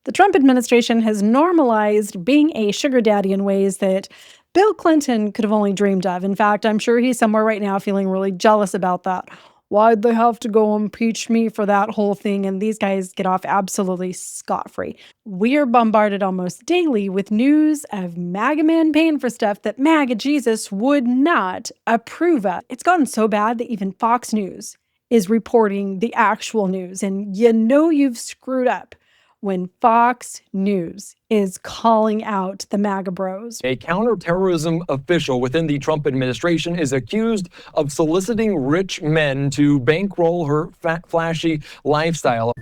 The Trump administration has normalized being a sugar daddy in ways that Bill Clinton could have only dreamed of. In fact, I'm sure he's somewhere right now feeling really jealous about that. Why'd they have to go impeach me for that whole thing? And these guys get off absolutely scot-free. We are bombarded almost daily with news of MAGA men paying for stuff that MAGA Jesus would not approve of. It's gotten so bad that even Fox News is reporting the actual news. And you know you've screwed up when Fox News is calling out the MAGA bros. A counterterrorism official within the Trump administration is accused of soliciting rich men to bankroll her flashy lifestyle.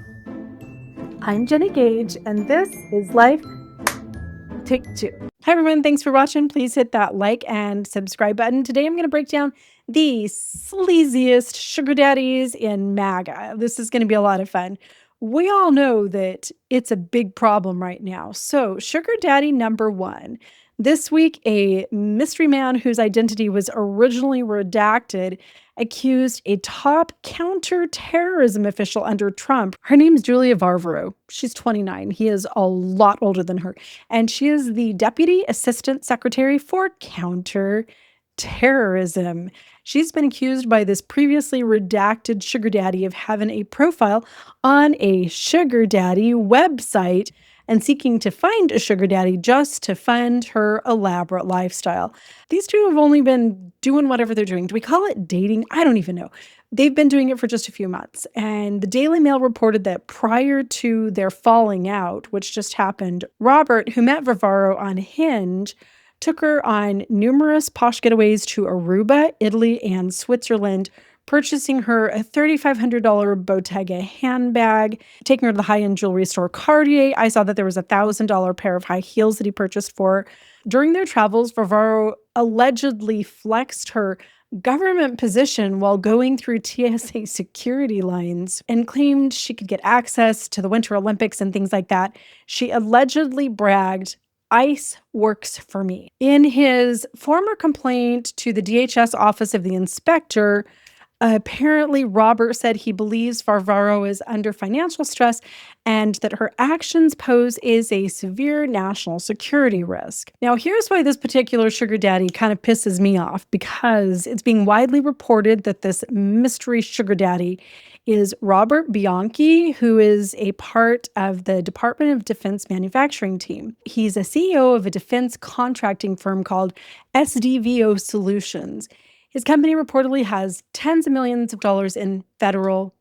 I'm Jennie Gage, and this is Life Take Two. Hi, everyone. Thanks for watching. Please hit that like and subscribe button. Today, I'm going to break down the sleaziest sugar daddies in MAGA. This is going to be a lot of fun. We all know that it's a big problem right now. So, sugar daddy number one. This week, a mystery man whose identity was originally redacted accused a top counterterrorism official under Trump. Her name's Julia Varvaro. She's 29. He is a lot older than her. And she is the Deputy Assistant Secretary for Counterterrorism. She's been accused by this previously redacted sugar daddy of having a profile on a sugar daddy website and seeking to find a sugar daddy just to fund her elaborate lifestyle. These two have only been doing whatever they're doing. Do we call it dating? I don't even know. They've been doing it for just a few months. And the Daily Mail reported that prior to their falling out, which just happened, Robert, who met Varvaro on Hinge, took her on numerous posh getaways to Aruba, Italy, and Switzerland, purchasing her a $3,500 Bottega handbag, taking her to the high-end jewelry store Cartier. I saw that there was a $1,000 pair of high heels that he purchased for her. During their travels, Varvaro allegedly flexed her government position while going through TSA security lines and claimed she could get access to the Winter Olympics and things like that. She allegedly bragged, "ICE works for me." In his former complaint to the DHS Office of the Inspector, apparently Robert said he believes Varvaro is under financial stress and that her actions pose is a severe national security risk. Now, here's why this particular sugar daddy kind of pisses me off, because it's being widely reported that this mystery sugar daddy is Robert Bianchi, who is a part of the Department of Defense manufacturing team. He's a CEO of a defense contracting firm called SDVO Solutions. His company reportedly has tens of millions of dollars in federal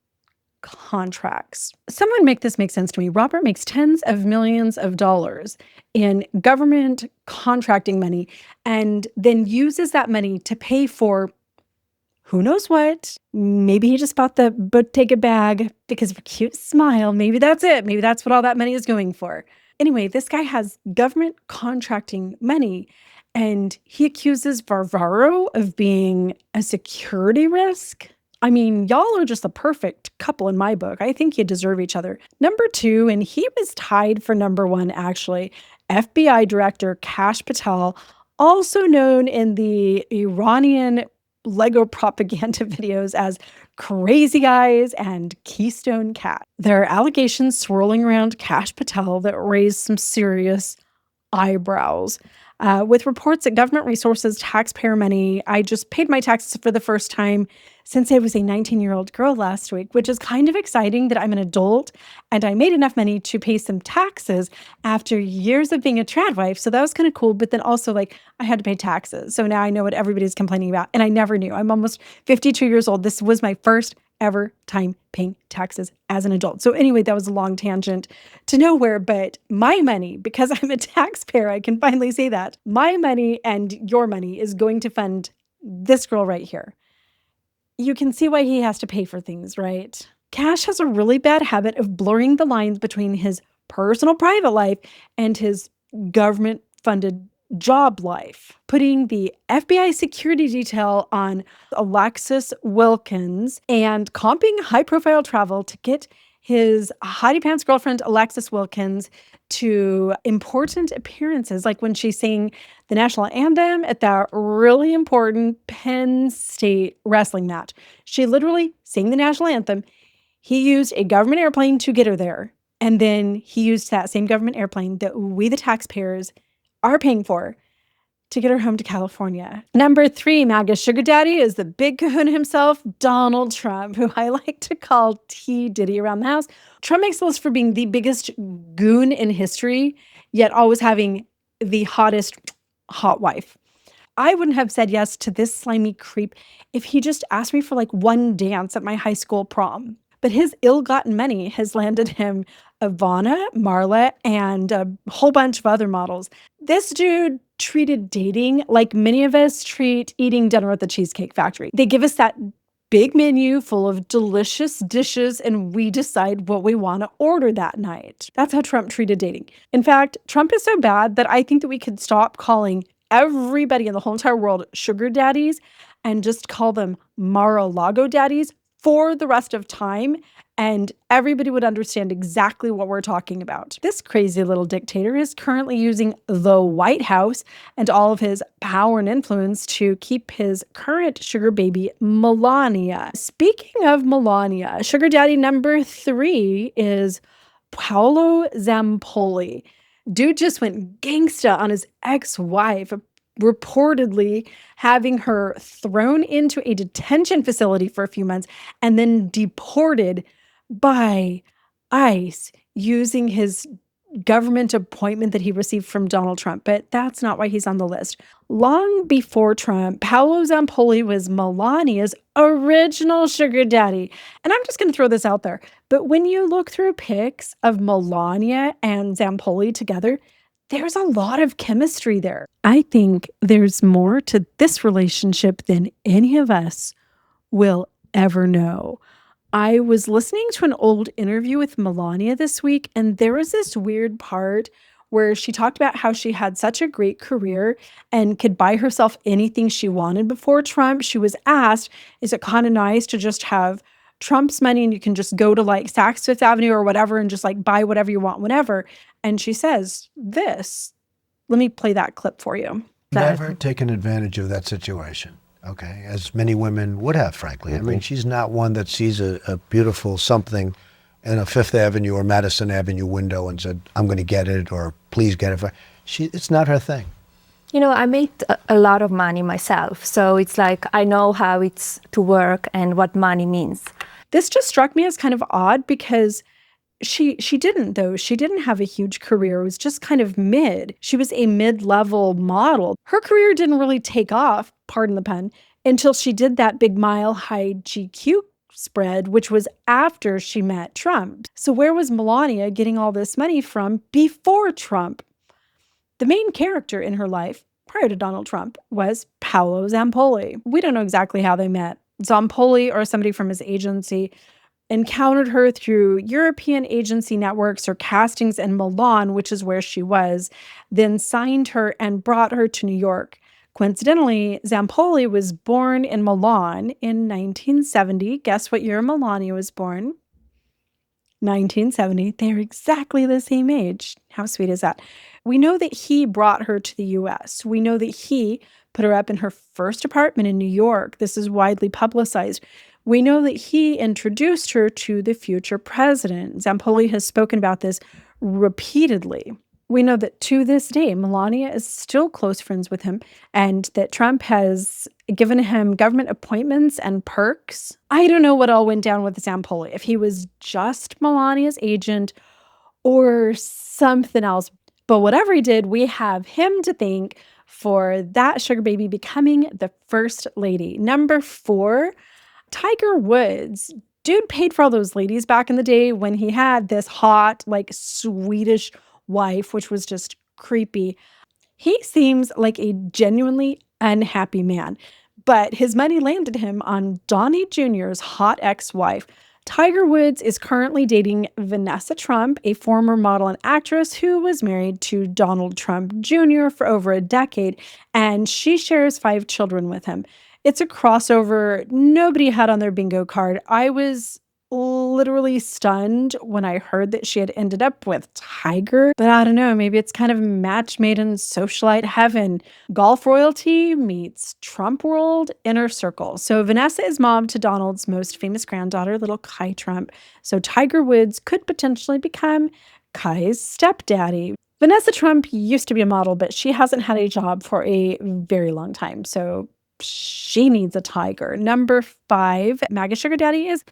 contracts. Someone make this make sense to me. Robert makes tens of millions of dollars in government contracting money and then uses that money to pay for who knows what. Maybe he just bought the Bottega bag because of a cute smile. Maybe that's it. Maybe that's what all that money is going for. Anyway, this guy has government contracting money, and he accuses Varvaro of being a security risk. I mean, y'all are just the perfect couple in my book. I think you deserve each other. Number two, and he was tied for number one, actually, FBI Director Kash Patel, also known in the Iranian Lego propaganda videos as Crazy Eyes and Keystone Cat. There are allegations swirling around Kash Patel that raise some serious eyebrows. With reports that government resources, taxpayer money. I just paid my taxes for the first time since I was a 19-year-old girl last week, which is kind of exciting that I'm an adult and I made enough money to pay some taxes after years of being a trad wife. So that was kind of cool. But then also, like, I had to pay taxes. So now I know what everybody's complaining about. And I never knew. I'm almost 52 years old. This was my first ever time paying taxes as an adult. So anyway, that was a long tangent to nowhere, but my money, because I'm a taxpayer, I can finally say that, my money and your money is going to fund this girl right here. You can see why he has to pay for things, right? Kash has a really bad habit of blurring the lines between his personal private life and his government-funded job life, putting the FBI security detail on Alexis Wilkins and comping high-profile travel to get his hottie pants girlfriend, Alexis Wilkins, to important appearances, like when she sang the national anthem at that really important Penn State wrestling match. She literally sang the national anthem. He used a government airplane to get her there. And then he used that same government airplane that we, the taxpayers, are paying for to get her home to California. Number 3, MAGA sugar daddy is the big kahuna himself, Donald Trump, who I like to call T. Diddy around the house. Trump makes the list for being the biggest goon in history, yet always having the hottest hot wife. I wouldn't have said yes to this slimy creep if he just asked me for like one dance at my high school prom. But his ill-gotten money has landed him Ivana, Marla, and a whole bunch of other models. This dude treated dating like many of us treat eating dinner at the Cheesecake Factory. They give us that big menu full of delicious dishes, and we decide what we want to order that night. That's how Trump treated dating. In fact, Trump is so bad that I think that we could stop calling everybody in the whole entire world sugar daddies and just call them Mar-a-Lago daddies for the rest of time, and everybody would understand exactly what we're talking about. This crazy little dictator is currently using the White House and all of his power and influence to keep his current sugar baby, Melania. Speaking of Melania, sugar daddy number 3 is Paolo Zampolli. Dude just went gangsta on his ex-wife, reportedly having her thrown into a detention facility for a few months and then deported by ICE using his government appointment that he received from Donald Trump. But that's not why he's on the list. Long before Trump, Paolo Zampolli was Melania's original sugar daddy. And I'm just going to throw this out there. But when you look through pics of Melania and Zampolli together, there's a lot of chemistry there. I think there's more to this relationship than any of us will ever know. I was listening to an old interview with Melania this week, and there was this weird part where she talked about how she had such a great career and could buy herself anything she wanted before Trump. She was asked, is it kind of nice to just have Trump's money and you can just go to like Saks Fifth Avenue or whatever and just like buy whatever you want whenever? And she says this. Let me play that clip for you. Never taken advantage of that situation. Okay, as many women would have, frankly. I mean, she's not one that sees a beautiful something in a Fifth Avenue or Madison Avenue window and said, I'm going to get it, or please get it. It's not her thing. You know, I made a lot of money myself, so it's like I know how it's to work and what money means. This just struck me as kind of odd because she didn't, though. She didn't have a huge career. It was just kind of mid. She was a mid-level model. Her career didn't really take off, pardon the pun, until she did that big mile-high GQ spread, which was after she met Trump. So where was Melania getting all this money from before Trump? The main character in her life prior to Donald Trump was Paolo Zampolli. We don't know exactly how they met. Zampolli, or somebody from his agency, encountered her through European agency networks or castings in Milan, which is where she was, then signed her and brought her to New York. Coincidentally, Zampolli was born in Milan in 1970. Guess what year Melania was born? 1970. They're exactly the same age. How sweet is that? We know that he brought her to the US. We know that he put her up in her first apartment in New York. This is widely publicized. We know that he introduced her to the future president. Zampolli has spoken about this repeatedly. We know that to this day, Melania is still close friends with him and that Trump has given him government appointments and perks. I don't know what all went down with Zampolli, if he was just Melania's agent or something else. But whatever he did, we have him to thank for that sugar baby becoming the first lady. Number 4, Tiger Woods. Dude paid for all those ladies back in the day when he had this hot, like Swedish wife, which was just creepy. He seems like a genuinely unhappy man, but his money landed him on Donnie Jr.'s hot ex-wife. Tiger Woods is currently dating Vanessa Trump, a former model and actress who was married to Donald Trump Jr. for over a decade, and she shares 5 children with him. It's a crossover nobody had on their bingo card. I was literally stunned when I heard that she had ended up with Tiger. But I don't know, maybe it's kind of match made in socialite heaven. Golf royalty meets Trumpworld inner circle. So Vanessa is mom to Donald's most famous granddaughter, little Kai Trump. So Tiger Woods could potentially become Kai's stepdaddy. Vanessa Trump used to be a model, but she hasn't had a job for a very long time. So she needs a tiger. Number 5, MAGA sugar daddy is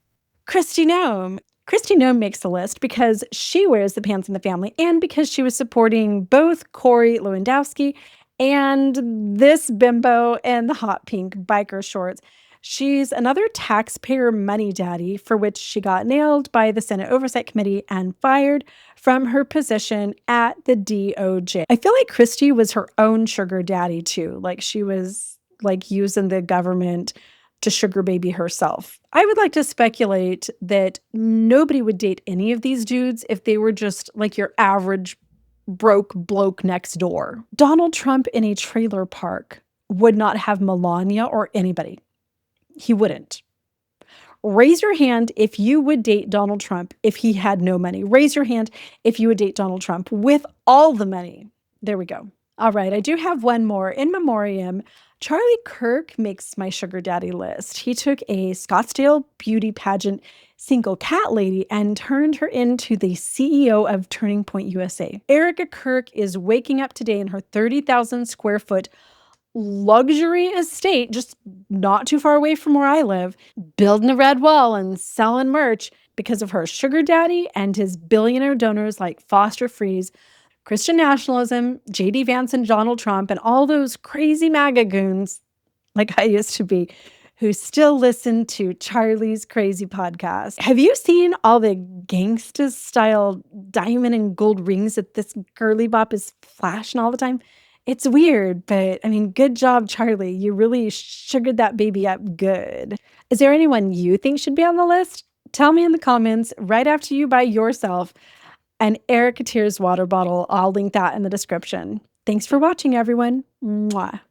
Kristi Noem. Kristi Noem makes the list because she wears the pants in the family and because she was supporting both Corey Lewandowski and this bimbo in the hot pink biker shorts. She's another taxpayer money daddy for which she got nailed by the Senate Oversight Committee and fired from her position at the DOJ. I feel like Kristi was her own sugar daddy too. Like she was like using the government to sugar baby herself. I would like to speculate that nobody would date any of these dudes if they were just like your average broke bloke next door. Donald Trump in a trailer park would not have Melania or anybody. He wouldn't. Raise your hand if you would date Donald Trump if he had no money. Raise your hand if you would date Donald Trump with all the money. There we go. All right, I do have one more. In Memoriam, Charlie Kirk makes my sugar daddy list. He took a Scottsdale beauty pageant single cat lady and turned her into the CEO of Turning Point USA. Erica Kirk is waking up today in her 30,000 square foot luxury estate, just not too far away from where I live, building a red wall and selling merch because of her sugar daddy and his billionaire donors like Foster Freeze, Christian nationalism, J.D. Vance and Donald Trump, and all those crazy MAGA goons, like I used to be, who still listen to Charlie's crazy podcast. Have you seen all the gangsta-style diamond and gold rings that this girly bop is flashing all the time? It's weird, but I mean, good job, Charlie. You really sugared that baby up good. Is there anyone you think should be on the list? Tell me in the comments right after you buy yourself an Erica Tears water bottle. I'll link that in the description. Thanks for watching, everyone. Mwah.